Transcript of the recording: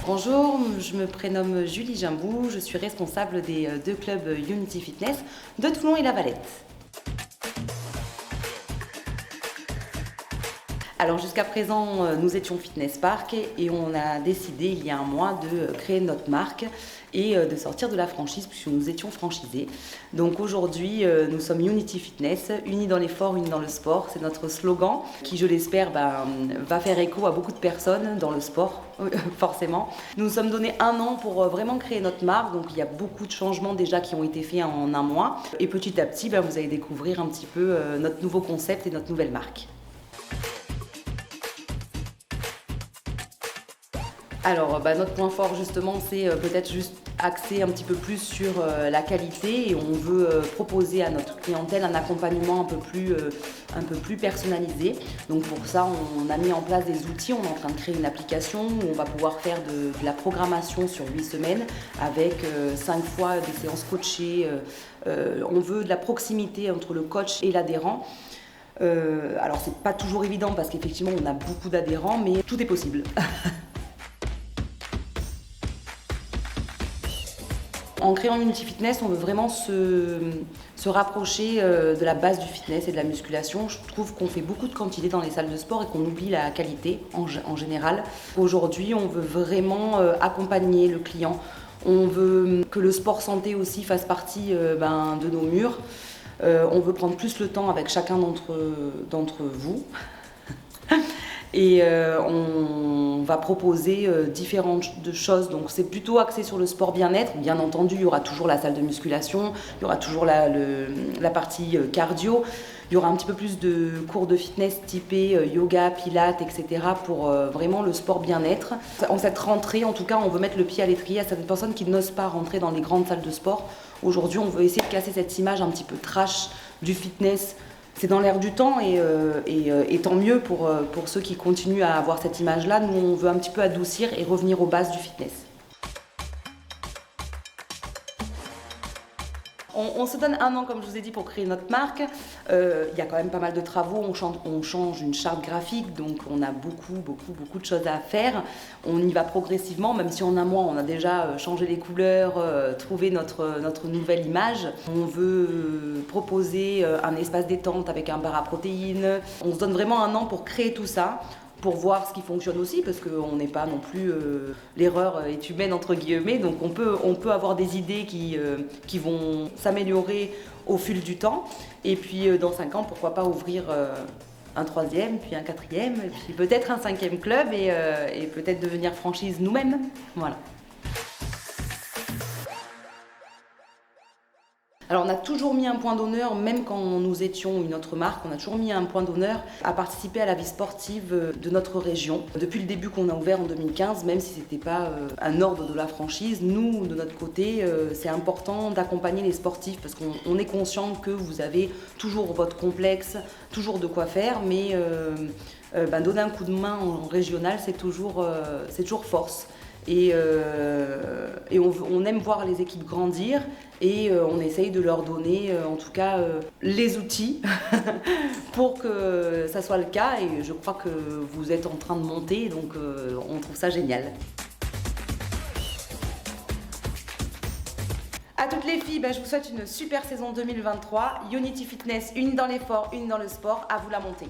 Bonjour, je me prénomme Julie Gimbou, je suis responsable des deux clubs Unity Fitness de Toulon et La Valette. Alors jusqu'à présent, nous étions Fitness Park et on a décidé il y a un mois de créer notre marque et de sortir de la franchise puisque nous étions franchisés. Donc aujourd'hui, nous sommes Unity Fitness, unis dans l'effort, unis dans le sport. C'est notre slogan qui, je l'espère, va faire écho à beaucoup de personnes dans le sport, forcément. Nous nous sommes donné un an pour vraiment créer notre marque. Donc il y a beaucoup de changements déjà qui ont été faits en un mois. Et petit à petit, vous allez découvrir un petit peu notre nouveau concept et notre nouvelle marque. Alors, notre point fort justement, c'est peut-être juste axer un petit peu plus sur la qualité et on veut proposer à notre clientèle un accompagnement un peu plus personnalisé. Donc pour ça, on a mis en place des outils, on est en train de créer une application où on va pouvoir faire de la programmation sur 8 semaines avec 5 fois des séances coachées. On veut de la proximité entre le coach et l'adhérent. Alors c'est pas toujours évident parce qu'effectivement on a beaucoup d'adhérents, mais tout est possible. En créant Unity Fitness, on veut vraiment se rapprocher de la base du fitness et de la musculation. Je trouve qu'on fait beaucoup de quantité dans les salles de sport et qu'on oublie la qualité en général. Aujourd'hui, on veut vraiment accompagner le client. On veut que le sport santé aussi fasse partie de nos murs. On veut prendre plus le temps avec chacun d'entre vous. Et on va proposer différentes choses, donc c'est plutôt axé sur le sport bien-être. Bien entendu, il y aura toujours la salle de musculation, il y aura toujours la partie cardio, il y aura un petit peu plus de cours de fitness typés yoga, pilates, etc. pour vraiment le sport bien-être. En cette rentrée, en tout cas, on veut mettre le pied à l'étrier à certaines personnes qui n'osent pas rentrer dans les grandes salles de sport. Aujourd'hui, on veut essayer de casser cette image un petit peu trash du fitness. C'est dans l'air du temps et tant mieux pour ceux qui continuent à avoir cette image-là. Nous, on veut un petit peu adoucir et revenir aux bases du fitness. On se donne un an, comme je vous ai dit, pour créer notre marque. Il y a quand même pas mal de travaux. On change une charte graphique, donc on a beaucoup de choses à faire. On y va progressivement, même si en un mois, on a déjà changé les couleurs, trouvé notre nouvelle image. On veut proposer un espace détente avec un bar à protéines. On se donne vraiment un an pour créer tout ça, pour voir ce qui fonctionne aussi, parce qu'on n'est pas non plus... l'erreur est humaine, entre guillemets, donc on peut avoir des idées qui vont s'améliorer au fil du temps. Et puis dans 5 ans, pourquoi pas ouvrir un 3e, puis un 4e, et puis peut-être un 5e club, et peut-être devenir franchise nous-mêmes. Voilà. Alors on a toujours mis un point d'honneur, même quand nous étions une autre marque, on a toujours mis un point d'honneur à participer à la vie sportive de notre région. Depuis le début qu'on a ouvert en 2015, même si ce n'était pas un ordre de la franchise, nous, de notre côté, c'est important d'accompagner les sportifs parce qu'on est conscient que vous avez toujours votre complexe, toujours de quoi faire, mais donner un coup de main en régional, c'est toujours force. Et on aime voir les équipes grandir et on essaye de leur donner en tout cas les outils pour que ça soit le cas, et je crois que vous êtes en train de monter, donc on trouve ça génial. À toutes les filles, je vous souhaite une super saison 2023. Unity Fitness, une dans l'effort, une dans le sport, à vous la montée.